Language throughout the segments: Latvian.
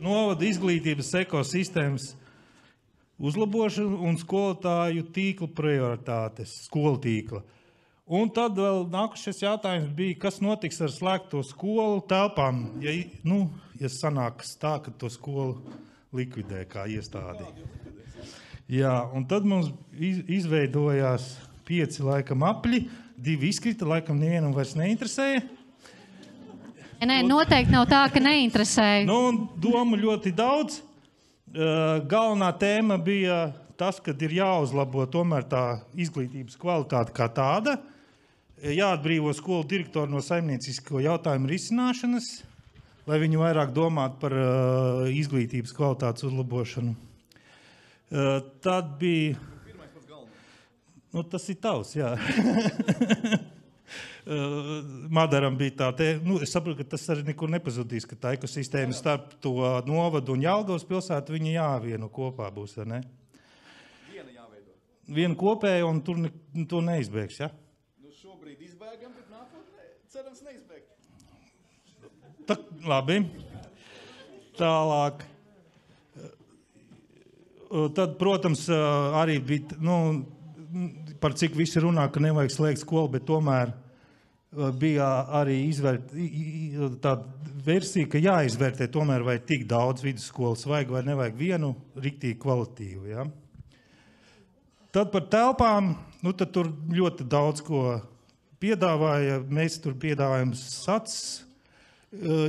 Novada izglītības ekosistēmas uzlabošana un skolotāju tīkla prioritātes, skolu tīkla. Un tad vēl nākušais jautājums bija, kas notiks ar slēgto skolu telpām, ja sanāks tā, ka to skolu likvidē kā iestādi. Jā, un tad mums izveidojās 5 laikam apļi, 2 izkrita, laikam nevienam vairs neinteresēja. Nē, noteikti nav tā, ka neinteresēja. Domu ļoti daudz. Galvenā tēma bija tas, ka ir jāuzlabo tomēr tā izglītības kvalitāte kā tāda, jāatbrīvo skolu direktoru no saimniecisko jautājumu risināšanas, lai viņi vairāk domātu par izglītības kvalitātes uzlabošanu. Tad bija... tas ir tavs, jā. Madaram bija tā, es saprotu, ka tas arī nekur nepazudīs, ka tā ekosistēma starp to Novadu un Jelgavas pilsētu, viņa jāvieno kopā būs, vai ne? Viena jāveido. Viena kopēja un tur to neizbēgs, ja? Šobrīd izbēgam, bet nākotnē cerams neizbēgt. Labi. Tālāk. Tad, protams, arī bija, par cik visi runā, ka nevajag slēgt skolu, bet tomēr bija arī tāda versija, ka jāizvērtē tomēr vai tik daudz vidusskolas vajag vai nevajag vienu riktīgi kvalitīvu. Ja? Tad par telpām, tad tur ļoti daudz ko piedāvāja. Mēs tur piedāvājam SAC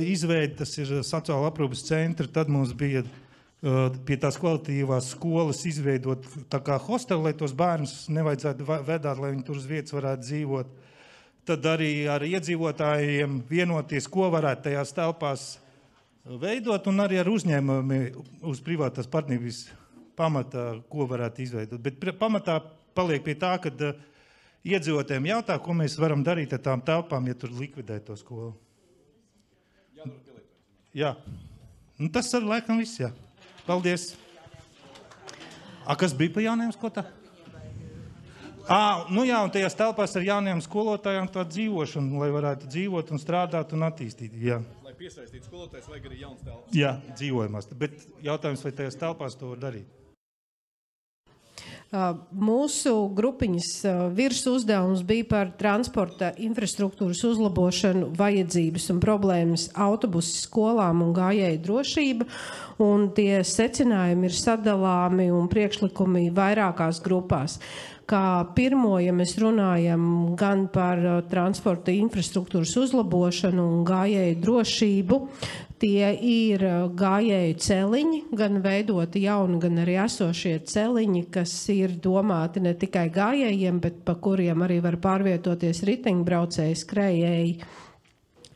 izveidi, tas ir sociāla aprūpes centri, tad mums bija pie tās kvalitīvās skolas izveidot tā kā hosteli, lai tos bērnus nevajadzētu vedāt, lai viņi tur uz vietas varētu dzīvot. Tad arī ar iedzīvotājiem vienoties, ko varētu tajās telpās veidot, un arī ar uzņēmumi uz privātās partnerības pamata, ko varētu izveidot. Bet pamatā paliek pie tā, ka iedzīvotājiem jautā, ko mēs varam darīt ar tām telpām, ja tur likvidē to skolu. Jā. Tas arī laikam viss, jā. Paldies. Kas bija pa jaunajām skolotājiem? Un tajās telpās ar jaunajām skolotājām tā dzīvošana, lai varētu dzīvot un strādāt un attīstīt. Jā. Lai piesaistītu skolotājs, vajag arī jauns telpas. Jā, dzīvojamās. Bet jautājums, vai tajās telpās to var darīt? Mūsu grupiņas virsuzdevums bija par transporta infrastruktūras uzlabošanu, vajadzības un problēmas autobusu skolām un gājēju drošība, un tie secinājumi ir sadalāmi un priekšlikumi vairākās grupās. Kā pirmo, ja mēs runājam gan par transporta infrastruktūras uzlabošanu un gājēju drošību, tie ir gājēju celiņi, gan veidoti jauni, gan arī esošie celiņi, kas ir domāti ne tikai gājējiem, bet pa kuriem arī var pārvietoties riteņbraucēji, skrējēji,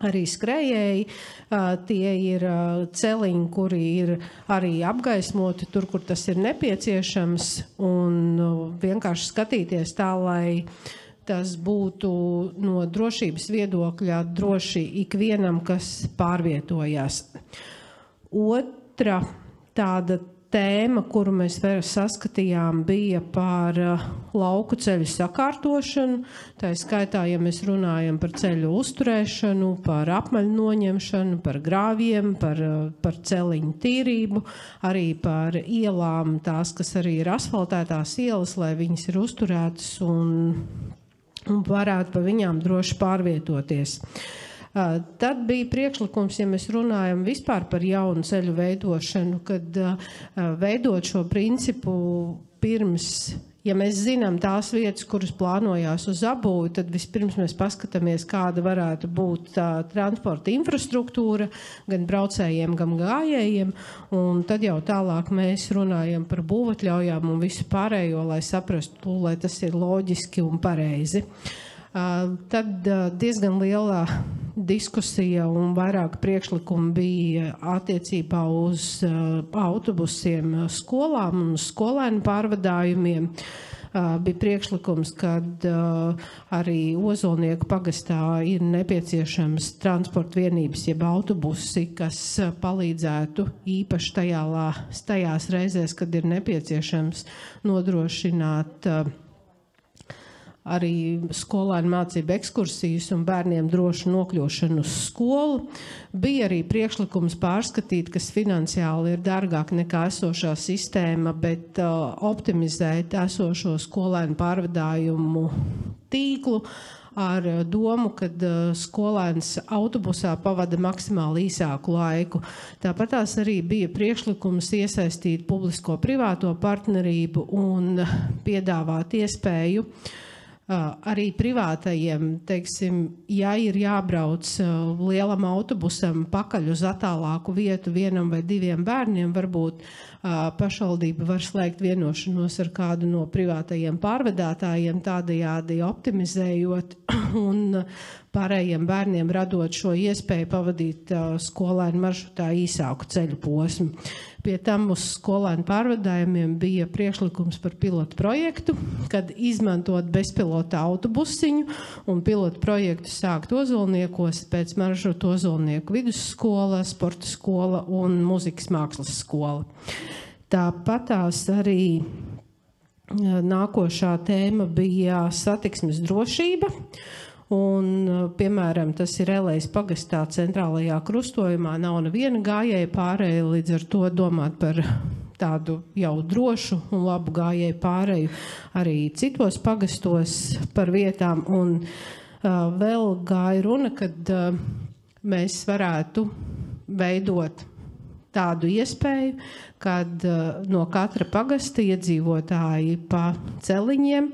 arī skrējēji. Tie ir celiņi, kuri ir arī apgaismoti tur, kur tas ir nepieciešams, un vienkārši skatīties tā, lai tas būtu no drošības viedokļa droši ikvienam, kas pārvietojās. Otra tāda tēma, kuru mēs saskatījām, bija par lauku ceļu sakārtošanu. Tā ir skaitā, ja mēs runājam par ceļu uzturēšanu, par apmaļu noņemšanu, par grāviem, par celiņu tīrību, arī par ielām, tās, kas arī ir asfaltētās ielas, lai viņas ir uzturētas un varētu pa viņām droši pārvietoties. Tad bija priekšlikums, ja mēs runājam vispār par jaunu ceļu veidošanu, kad veidot šo principu pirms, ja mēs zinām tās vietas, kuras plānojās uz apbūvi, tad vispirms mēs paskatāmies, kāda varētu būt tā transporta infrastruktūra gan braucējiem, gan gājējiem, un tad jau tālāk mēs runājam par būvatļaujām un visu pārējo, lai saprastu, lai tas ir loģiski un pareizi. Tad diezgan liela diskusija un vairāk priekšlikumu bija attiecībā uz autobusiem skolām un skolēnu pārvadājumiem. Bija priekšlikums, kad arī Ozolnieku pagastā ir nepieciešams transporta vienības, jeb autobusi, kas palīdzētu īpaši tajās reizēs, kad ir nepieciešams nodrošināt arī skolēnu mācību ekskursijas un bērniem drošu nokļūšanu uz skolu. Bija arī priekšlikums pārskatīt, kas finansiāli ir dārgāk nekā esošā sistēma, bet optimizēt esošo skolēnu pārvadājumu tīklu ar domu, kad skolēns autobusā pavada maksimāli īsāku laiku. Tāpat tās arī bija priekšlikums iesaistīt publisko-privāto partnerību un piedāvāt iespēju arī privātajiem, teiksim, ja ir jābrauc lielam autobusam pakaļ uz attālāku vietu vienam vai diviem bērniem, varbūt pašvaldība var slēgt vienošanos ar kādu no privātajiem pārvadātājiem, tādējādi optimizējot un pārējiem bērniem radot šo iespēju pavadīt skolēnu maršrutā īsāku ceļu posmu. Pie tam uz skolēnu pārvadājumiem bija priekšlikums par pilotu projektu, kad izmantot bezpilota autobusiņu un pilotu projektu sākt Ozolniekos pēc maršrutu Ozolnieku vidusskola, sporta skola un mūzikas mākslas skola. Tāpat tās arī nākošā tēma bija satiksmes drošība. Un, piemēram, tas ir Elejas pagastā centrālajā krustojumā, nav neviena gājēja pārēja, līdz ar to domāt par tādu jau drošu un labu gājēju pārēju arī citos pagastos par vietām. Un vēl gāja runa, kad mēs varētu veidot tādu iespēju, kad no katra pagasta iedzīvotāji pa celiņiem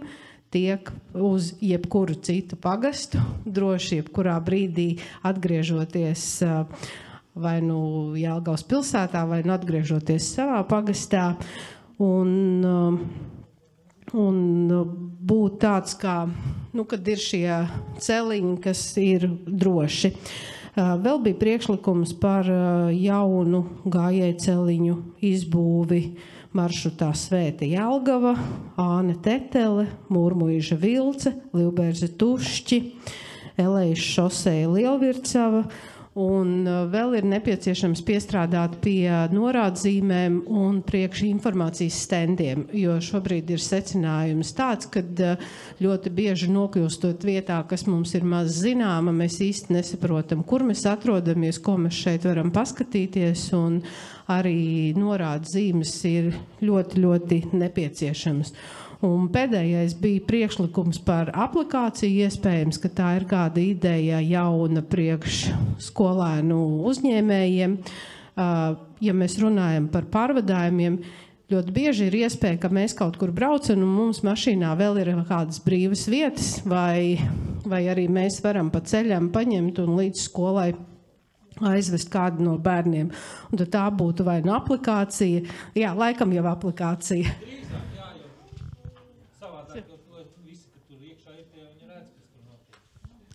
tiek uz jebkuru citu pagastu, droši jebkurā brīdī atgriežoties vai nu Jelgavas pilsētā, vai nu atgriežoties savā pagastā, un būt tāds kā, kad ir šie celiņi, kas ir droši. Vēl bija priekšlikums par jaunu gājēju celiņu izbūvi maršrutā Svēta Jelgava, Āne Tetele, Mūrmuiža Vilce, Livbērze Tušķi, Elejas šoseja Lielvircava, un vēl ir nepieciešams piestrādāt pie norādzīmēm un priekšinformācijas stendiem, jo šobrīd ir secinājums tāds, ka ļoti bieži nokļūstot vietā, kas mums ir maz zināma, mēs īsti nesaprotam, kur mēs atrodamies, ko mēs šeit varam paskatīties, un arī norādzīmes ir ļoti, ļoti nepieciešamas. Un pēdējais bija priekšlikums par aplikāciju, iespējams, ka tā ir kāda ideja jauna priekš skolēnu uzņēmējiem. Ja mēs runājam par pārvadājumiem, ļoti bieži ir iespēja, ka mēs kaut kur braucam un mums mašīnā vēl ir kādas brīvas vietas, vai arī mēs varam pa ceļam paņemt un līdz skolai aizvest kādu no bērniem. Un tad tā būtu vai nu aplikācija, jā, laikam jau aplikācija.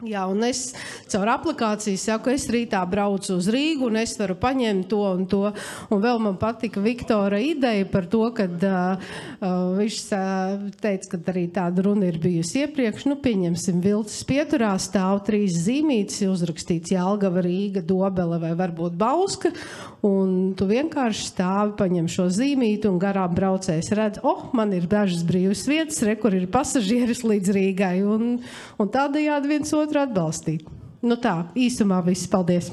Jā, un es caur aplikāciju saku, es rītā braucu uz Rīgu un es varu paņemt to un to. Un vēl man patika Viktora ideja par to, kad viņš teica, ka arī tāda runa ir bijusi iepriekš. Pieņemsim, Vilces pieturā stāv 3 zīmītes, uzrakstīts Jelgava, Rīga, Dobele vai varbūt Bauska. Un tu vienkārši stāvi, paņem šo zīmīti un garām braucējs redz, man ir dažas brīvas vietas, kur ir pasažieris līdz Rīgai. Un tādējādi viens otru atbalstīt. Tā, īsumā viss. Paldies.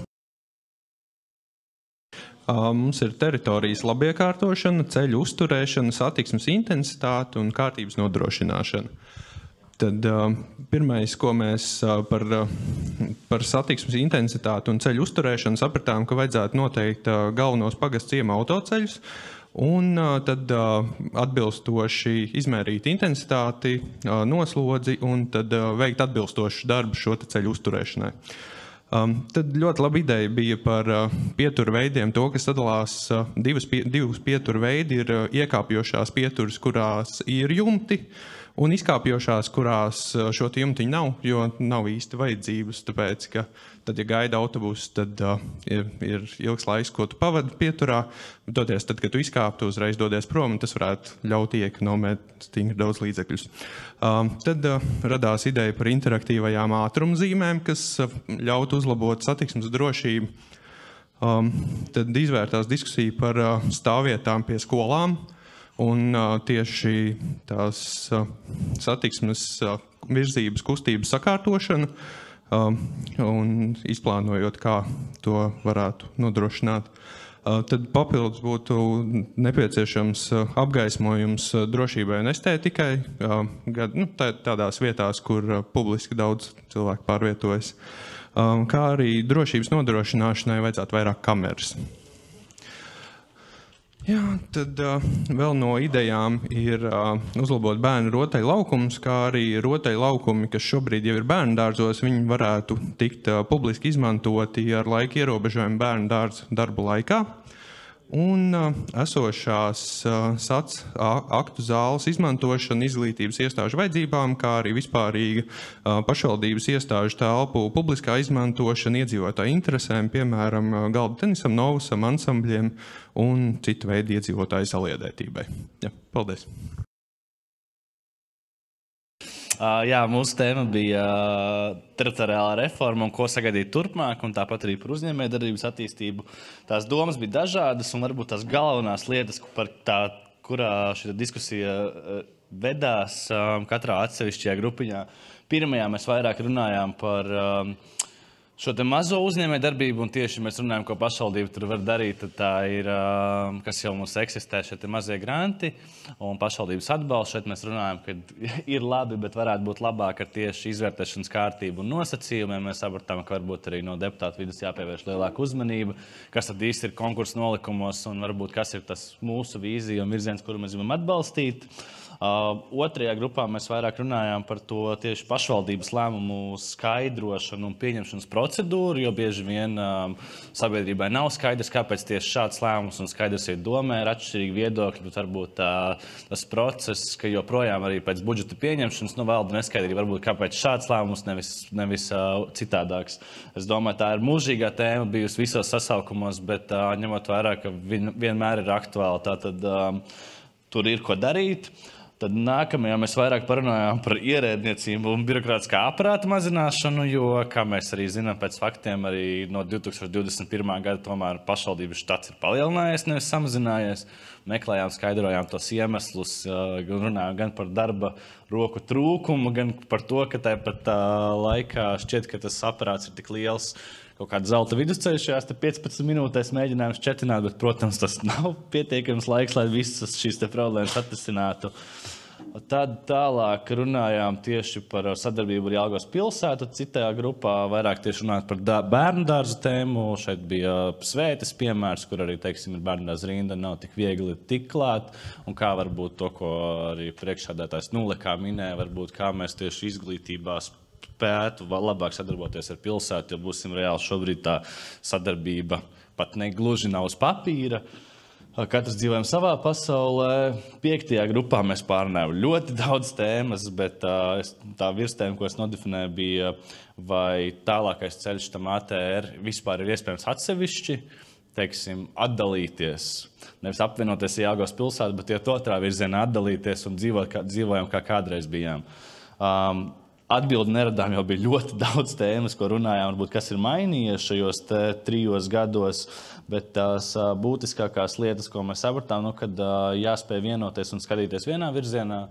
Mums ir teritorijas labiekārtošana, ceļu uzturēšana, satiksmes intensitāte un kārtības nodrošināšana. Tad pirmais, ko mēs par satiksmes intensitāti un ceļu uzturēšanu sapratām, ka vajadzētu noteikt galvenos pagastu ciema autoceļus un tad atbilstoši izmērīt intensitāti, noslodzi un tad veikt atbilstošu darbu šo ceļu uzturēšanai. Tad ļoti laba ideja bija par pieturu veidiem, to, ka sadalās divas pieturu veidi, ir iekāpjošās pieturas, kurās ir jumti, un izkāpjošās, kurās šo jumtiņu nav, jo nav īsti vajadzības, tāpēc, ka tad, ja gaida autobusu, tad ir ilgs laiks, ko tu pavadi pieturā, doties tad, kad tu izkāp, tu uzreiz dodies prom, un tas varētu ļaut iekonomēt stingri daudz līdzekļus. Tad radās ideja par interaktīvajām ātrumzīmēm, kas ļaut uzlabot satiksmes drošību. Tad izvērtās diskusija par stāvvietām pie skolām, Un tieši tās satiksmes virzības kustības sakārtošana un izplānojot, kā to varētu nodrošināt. Tad papildus būtu nepieciešams apgaismojums drošībai un estētikai, tādās vietās, kur publiski daudz cilvēku pārvietojas, kā arī drošības nodrošināšanai vajadzētu vairāk kameras. Jā, tad vēl no idejām ir uzlabot bērnu rotaļlaukumus, kā arī rotaļlaukumi, kas šobrīd jau ir bērnu dārzos, viņi varētu tikt publiski izmantoti ar laika ierobežojumu bērnu dārzu darbu laikā. Un esošās SAC aktu zāles izmantošana izglītības iestāžu vajadzībām, kā arī vispārīga pašvaldības iestāžu telpu publiskā izmantošana iedzīvotāju interesēm, piemēram, galda tenisam, novusam, ansambļiem un citu veidu iedzīvotāju saliedētībai. Jā, paldies! Jā, mūsu tēma bija teritoriālā reforma un ko sagaidīt turpmāk, un tāpat arī par uzņēmējdarbības attīstību. Tās domas bija dažādas, un varbūt tās galvenās lietas, kurā šī diskusija vedās katrā atsevišķajā grupiņā. Pirmajā mēs vairāk runājām par šo te mazo uzņēmējdarbību, un tieši mēs runājam, ko pašvaldība tur var darīt, tad tā ir, kas jau mums eksistē, šie te mazie granti un pašvaldības atbalsts. Šeit mēs runājam, ka ir labi, bet varētu būt labāk ar tieši izvērtēšanas kārtību un nosacījumiem. Mēs sapratām, ka varbūt arī no deputātu vidus jāpievērš lielāka uzmanība, kas tad īsti ir konkursu nolikumos un varbūt kas ir tas mūsu vīzija un virziens, kuru mēs gribam atbalstīt. Otrajā grupā mēs vairāk runājām par to tieši pašvaldības lēmumu skaidrošanu un pieņemšanas procedūru, jo bieži vien sabiedrībai nav skaidrs, kāpēc tieši šāds lēmums un skaidrs ir domē, ir atšķirīgi viedokļi, bet varbūt tas process, ka joprojām arī pēc budžeta pieņemšanas valda neskaidrība, varbūt kāpēc šāds lēmums nevis citādāks. Es domāju, tā ir mūžīgā tēma bijusi visos sasaukumos, bet ņemot vērā, ka vienmēr ir aktuāli, tātad tur ir ko darīt. Tad nākamajā mēs vairāk parunājām par ierēdniecību un birokrātiskā aparāta mazināšanu, jo, kā mēs arī zinām pēc faktiem, arī no 2021. gada tomēr pašvaldības štats ir palielinājies, nevis samazinājies. Meklējām, skaidrojām tos iemeslus, runājām gan par darba roku trūkumu, gan par to, ka tāpat laikā šķiet, ka tas aparāts ir tik liels, kaut kāda zelta vidusceļš šajās 15 minūtēs mēģinājums šķetināt, bet, protams, tas nav pietiekams laiks, lai visas šīs problēmas atrisinātu. Tad tālāk runājām tieši par sadarbību ar Jelgavas pilsētu. Citajā grupā vairāk tieši runājot par bērnu dārzu tēmu. Šeit bija Svētes piemērs, kur arī, teiksim, ir bērnu dārza rinda, nav tik viegli tik klāt. Un kā varbūt to, ko arī priekšsēdētājs Nulekā minēja, varbūt kā mēs tieši izglītībā spētu labāk sadarboties ar pilsētu, jo būsim reāli šobrīd tā sadarbība pat negluži nav uz papīra. Katrs dzīvojam savā pasaulē. 5. grupā mēs pārunājām ļoti daudz tēmas, bet tā virstēma, ko es nodefinēju, bija, vai tālākais ceļš tam ATR vispār ir iespējams atsevišķi, teiksim, atdalīties. Nevis apvienoties ar Jelgavas pilsētu, bet iet otrā virzienā atdalīties un dzīvojam, kā kādreiz bijām. Atbildi neradām, jo bija ļoti daudz tēmas, ko runājām, varbūt kas ir mainījies šajos 3 gados, bet tās būtiskākās lietas, ko mēs sapratām, kad jāspēj vienoties un skatīties vienā virzienā.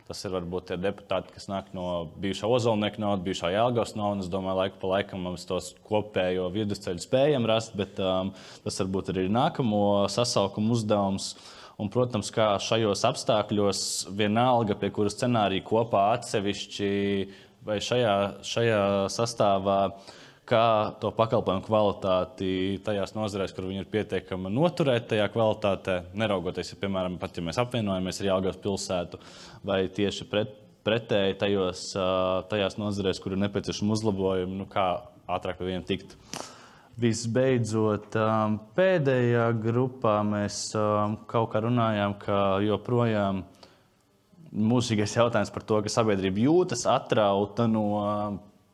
Tas ir varbūt tie deputāti, kas nāk no bijušā Ozolnieka naudas, bijušā Jelgavas naudas. Es domāju, laiku pa laikam mums tos kopējo vidusceļu spējam rast, bet tas varbūt arī ir nākamo sasaukumu uzdevums. Un, protams, kā šajos apstākļos vienalga, pie kura scenārija kopā atsevišķi vai šajā sastāvā, kā to pakalpojumu kvalitāti tajās nozarēs, kur viņi ir pietiekami noturēt tajā kvalitātē, neraugoties, ja, piemēram, pat ja mēs apvienojamies ar Jelgavas pilsētu, vai tieši pretēji tajās nozarēs, kur ir nepieciešami uzlabojumi, kā ātrāk pie viņiem tikt. Visbeidzot, pēdējā grupā mēs kaut kā runājām, ka joprojām mūžīgais jautājums par to, ka sabiedrība jūtas atrauta no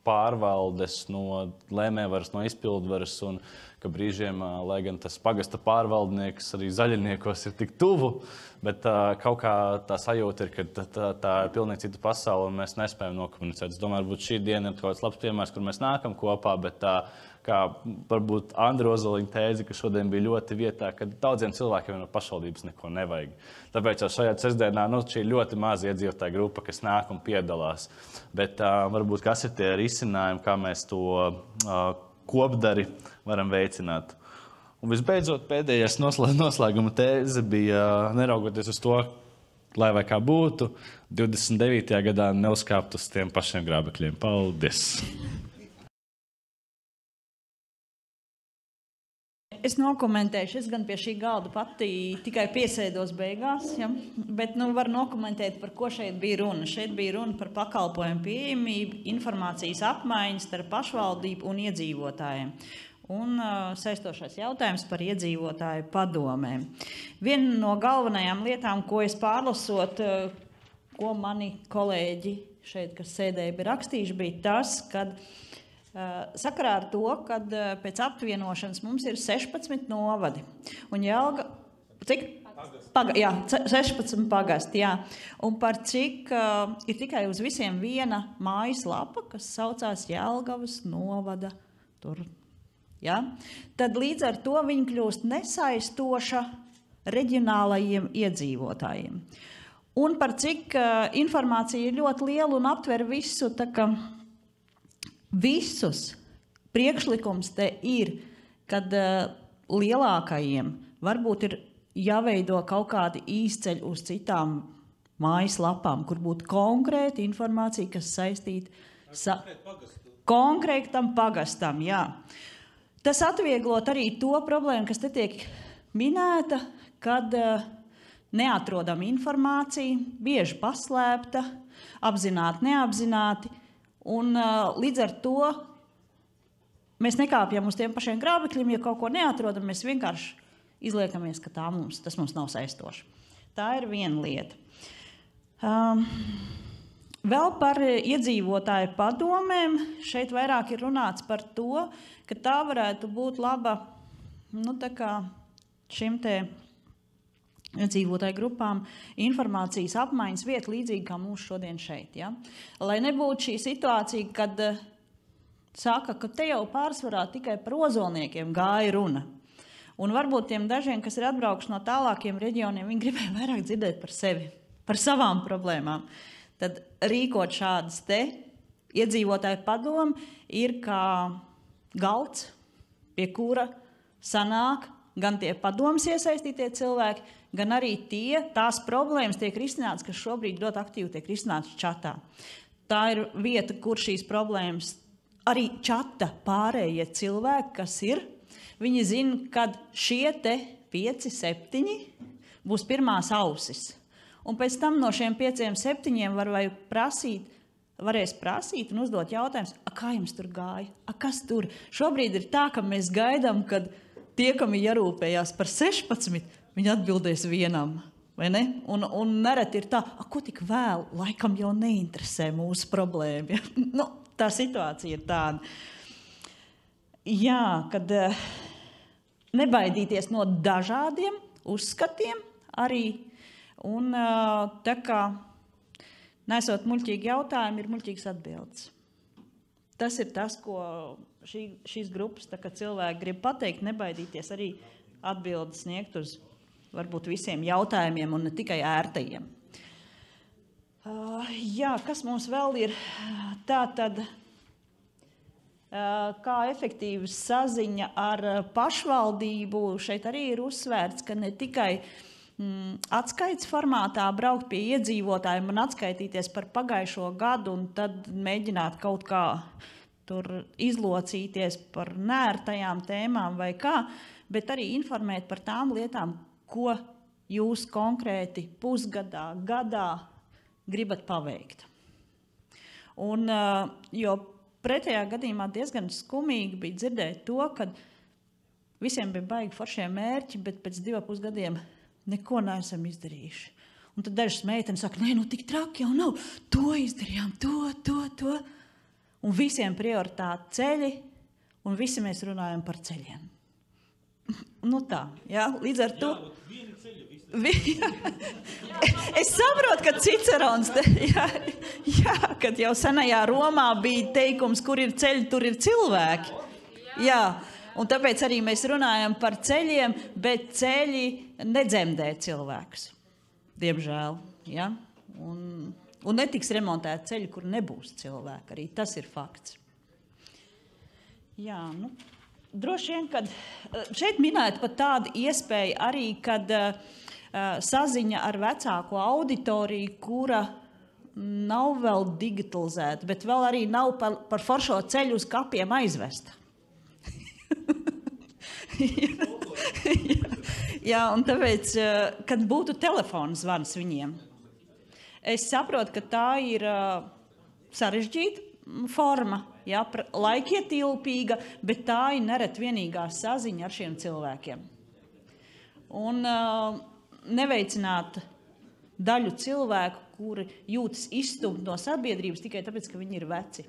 pārvaldes, no lēmējvaras, no izpildvaras, un ka brīžiem, lai gan tas pagasta pārvaldnieks arī zaļiniekos ir tik tuvu, bet kaut kā tā sajūta ir, ka tā ir pilnīgi cita pasaule un mēs nespējam nokomunicēt. Es domāju, varbūt šī diena ir kaut kāds labs piemērs, kur mēs nākam kopā, bet kā varbūt Andra Ozoliņa tēze, ka šodien bija ļoti vietā, ka daudziem cilvēkiem no pašvaldības neko nevajag. Tāpēc jau šajā sestdienā šī ir ļoti maza iedzīvotāja grupa, kas nāk un piedalās. Bet varbūt kas ir tie risinājumi, kā mēs to kopdari varam veicināt. Un visbeidzot, pēdējais noslēguma tēze bija, neraugoties uz to, lai vai kā būtu, 29. gadā neuzkāpt uz tiem pašiem grābekļiem. Paldies! Es nokomentēšu, es gan pie šī galda pati tikai piesēdos beigās, ja? Bet varu nokomentēt, par ko šeit bija runa. Šeit bija runa par pakalpojumu pieejamību, informācijas apmaiņas starp pašvaldību un iedzīvotājiem. Un saistošais jautājums par iedzīvotāju padomēm. Viena no galvenajām lietām, ko es pārlasot, ko mani kolēģi šeit, kas sēdēja, bija rakstījuši, bija tas, kad sakarā ar to, kad pēc apvienošanas mums ir 16 novadi. Un Jelga, cik? Jā, 16 pagasti, jā. Un par cik ir tikai uz visiem viena mājaslapa, kas saucās Jelgavas novada tur. Ja? Tad līdz ar to viņi kļūst nesaistoša reģionālajiem iedzīvotājiem. Un par cik informācija ir ļoti liela un aptver visu, tā ka visus priekšlikums te ir, kad lielākajiem varbūt ir jāveido kaut kādi īsceļi uz citām mājaslapām, kur būtu konkrēta informācija, kas saistīta konkrētam pagastam, jā. Tas atvieglot arī to problēmu, kas te tiek minēta, kad neatrodam informāciju, bieži paslēpta, apzināti, neapzināti, un līdz ar to mēs nekāpjam uz tiem pašiem grābekļiem, ja kaut ko neatrodam, mēs vienkārši izliekamies, ka tas mums nav saistoši. Tā ir viena lieta. Vēl par iedzīvotāju padomēm. Šeit vairāk ir runāts par to, ka tā varētu būt laba tā kā šim te iedzīvotāju grupām informācijas apmaiņas vieta līdzīgi kā mūsu šodien šeit. Ja? Lai nebūtu šī situācija, kad saka, ka te jau pārsvarā tikai par ozolniekiem gāja runa. Un varbūt tiem dažiem, kas ir atbraukuši no tālākiem reģioniem, viņi gribēja vairāk dzirdēt par sevi, par savām problēmām. Tad rīkot šādas te iedzīvotāju padomu ir kā galds, pie kura sanāk gan tie padomas iesaistītie cilvēki, gan arī tās problēmas tiek risināts, kas šobrīd ļoti aktīvi tiek risināts čatā. Tā ir vieta, kur šīs problēmas arī čata pārējie cilvēki, kas ir, viņi zina, kad šie te 5, 7 būs pirmās ausis. Un pēc tam no šiem 5, 7 varēs prasīt un uzdot jautājumus, kā jums tur gāja, kas tur? Šobrīd ir tā, ka mēs gaidām, kad tie, kam ir jārūpējās par 16, viņi atbildēs vienam, vai ne? Un nereti ir tā, ko tik vēl, laikam jau neinteresē mūsu problēma. Ja? Tā situācija ir tāda. Jā, kad nebaidīties no dažādiem uzskatiem arī. Un tā kā nesot muļķīgi jautājumi, ir muļķīgas atbildes. Tas ir tas, ko šīs grupas cilvēki grib pateikt, nebaidīties arī atbildes sniegt uz varbūt visiem jautājumiem un ne tikai ērtajiem. Jā, kas mums vēl ir? Tātad, kā efektīva saziņa ar pašvaldību, šeit arī ir uzsvērts, ka ne tikai atskaites formātā braukt pie iedzīvotājiem un atskaitīties par pagājušo gadu un tad mēģināt kaut kā tur izlocīties par nērtajām tēmām vai kā, bet arī informēt par tām lietām, ko jūs konkrēti pusgadā, gadā gribat paveikt. Un, jo pretējā gadījumā diezgan skumīgi bija dzirdēt to, ka visiem bija baigi foršie mērķi, bet pēc 2,5 gadiem neko neesam izdarījuši. Un tad dažas meitenes saka, tik traki jau nav, to izdarījām, to. Un visiem prioritāti ceļi, un visi mēs runājam par ceļiem. Tā, jā, līdz ar to. Es saprotu, ka Cicerons, kad jau senajā Romā bija teikums, kur ir ceļi, tur ir cilvēki. Jā, un tāpēc arī mēs runājam par ceļiem, bet ceļi nedzemdē cilvēkus, diemžēl. Ja? Un netiks remontēt ceļi, kur nebūs cilvēki, arī tas ir fakts. Jā, nu, droši vien, kad šeit minēt pat tādu iespēju arī, kad saziņa ar vecāko auditoriju, kura nav vēl digitalizēta, bet vēl arī nav par foršo ceļu uz kapiem aizvesta. Jā, un tāpēc, kad būtu telefona zvans viņiem, es saprotu, ka tā ir sarežģīta forma, jā, laikietilpīga, bet tā ir nereti vienīgā saziņa ar šiem cilvēkiem. Un neveicināt daļu cilvēku, kuri jūtas izstumt no sabiedrības tikai tāpēc, ka viņi ir veci.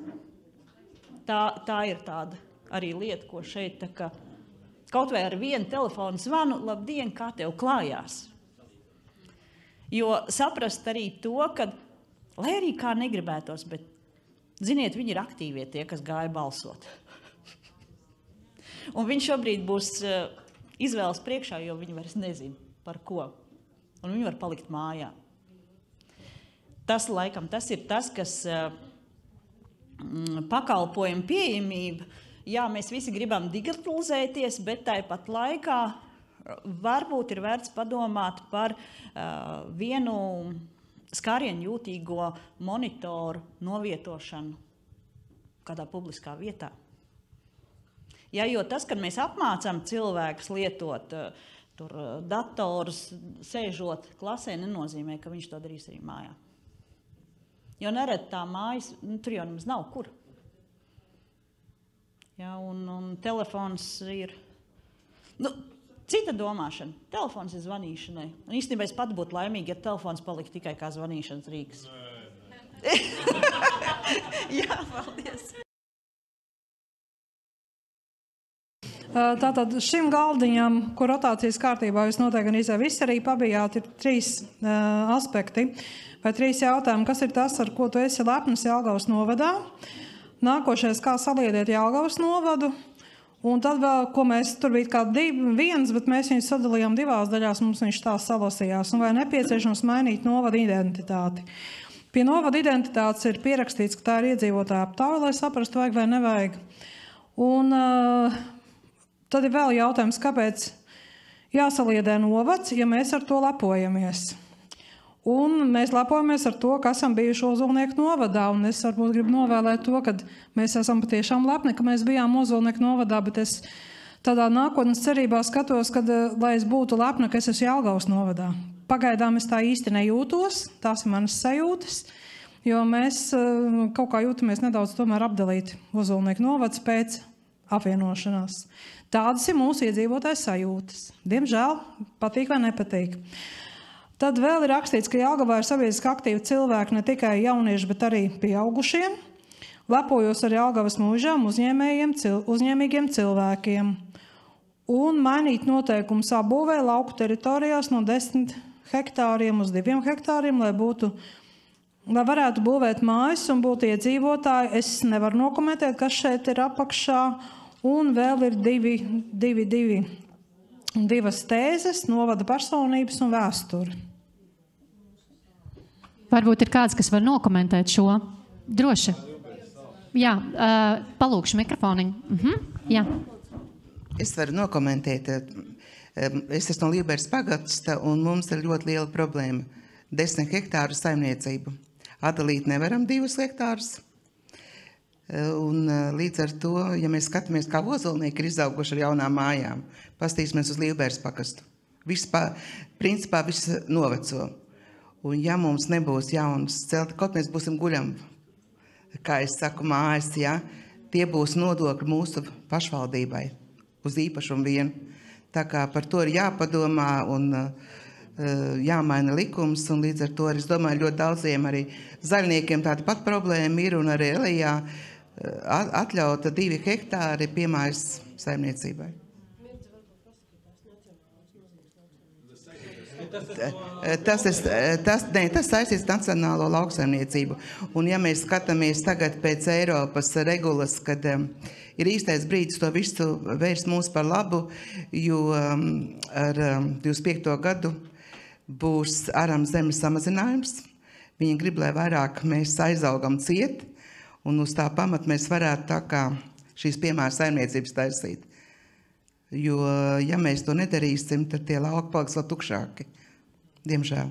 Tā ir tāda arī lieta, ko šeit tā kā kaut vai ar vienu telefonu zvanu, labdien, kā tev klājās. Jo saprast arī to, ka, lai arī kā negribētos, bet, ziniet, viņi ir aktīvie tie, kas gāja balsot. Un viņi šobrīd būs izvēles priekšā, jo viņi vairs nezina, par ko. Un viņi var palikt mājā. Tas, laikam, tas ir tas, kas pakalpojumu pieejamība. Jā, mēs visi gribam digitalizēties, bet tāpat laikā varbūt ir vērts padomāt par vienu skārienu jūtīgo monitoru novietošanu kādā publiskā vietā. Ja, jo tas, kad mēs apmācām cilvēkus lietot tur dators, sēžot klasē, nenozīmē, ka viņš to darīs arī mājā. Jo nerad tā mājas, tur jau nemaz nav kur. Ja, un telefons ir... Nu, cita domāšana. Telefons ir zvanīšanai. Un īstenībā es pat būtu laimīgi, ja telefons palika tikai kā zvanīšanas rīks. Jā, paldies. Tātad šim galdiņam, kur rotācijas kārtībā jūs noteikti visi arī pabijāt, ir 3 aspekti vai 3 jautājumi. Kas ir tas, ar ko tu esi lepns Jelgavas novadā? Nākošais, kā saliedēt Jelgavas novadu? Un tad vēl, ko mēs tur bija kā viens, bet mēs viņus sadalījām 2 daļās, mums viņš tā salasījās. Un vai nepieciešams mainīt novada identitāti? Pie novada identitātes ir pierakstīts, ka tā ir iedzīvotāja aptauja, lai saprastu, vajag vai nevajag. Un tad ir vēl jautājums, kāpēc jāsaliedē novads, ja mēs ar to lepojamies. Un mēs lepojamies ar to, ka esam bijuši Ozolnieku novadā, un es varbūt gribu novēlēt to, ka mēs esam patiešām lepni, ka mēs bijām Ozolnieku novadā, bet es tādā nākotnes cerībā skatos, kad, lai es būtu lepna, ka es esmu Jelgavas novadā. Pagaidām es tā īsti nejūtos, tās ir manas sajūtas, jo mēs kaut kā jūtamies nedaudz tomēr apdalīti Ozolnieku novads pēc apvienošanās. Tādas ir mūsu iedzīvotāju sajūtas. Diemžēl, patīk vai nepatīk. Tad vēl ir rakstīts, ka Jelgavā ir sabiedriski aktīvi cilvēki, ne tikai jaunieši, bet arī pieaugušie. Lepojos ar Jelgavas mūžām uzņēmīgiem cilvēkiem. Un mainīt noteikumus apbūvē lauku teritorijās no 10 hektāriem uz 2 hektāriem, lai varētu būvēt mājas un būt iedzīvotāji. Es nevaru nokomentēt, kas šeit ir apakšā. Un vēl ir 2 tēzes, novada personības un vēsturi. Varbūt ir kāds, kas var nokomentēt šo. Droši. Jā, palūkšu mikrofoniņu. Jā. Es varu nokomentēt. Es esmu no Līberes pagasta, un mums ir ļoti liela problēma. 10 hektāru saimniecību. Atdalīt nevaram 2 hektārus. Un līdz ar to, ja mēs skatāmies, kā Ozolnieki ir izauguši ar jaunām mājām, pastīsimies uz Līberes pagastu. Principā viss noveco. Un ja mums nebūs jaunas celti, kaut mēs būsim guļam, kā es saku, mājas, ja, tie būs nodokļi mūsu pašvaldībai uz īpašumu vien. Tā kā par to ir jāpadomā un jāmaina likums, un līdz ar to, es domāju, ļoti daudziem arī zaļniekiem tāda pat problēma ir, un arī Elijā atļauta 2 hektāri piemājas saimniecībai. Tas saistīts nacionālo lauksaimniecību. Un ja mēs skatāmies tagad pēc Eiropas regulas, kad ir īstais brīdis to visu vērst mums par labu, jo ar 25. gadu būs ārām zemes samazinājums. Viņi grib, lai vairāk mēs aizaugam ciet, un uz tā pamata mēs varētu tā kā šīs piemēra saimniecības taisīt. Jo, ja mēs to nedarīsim, tad tie lauki paliks vēl tukšāki. Diemžēl.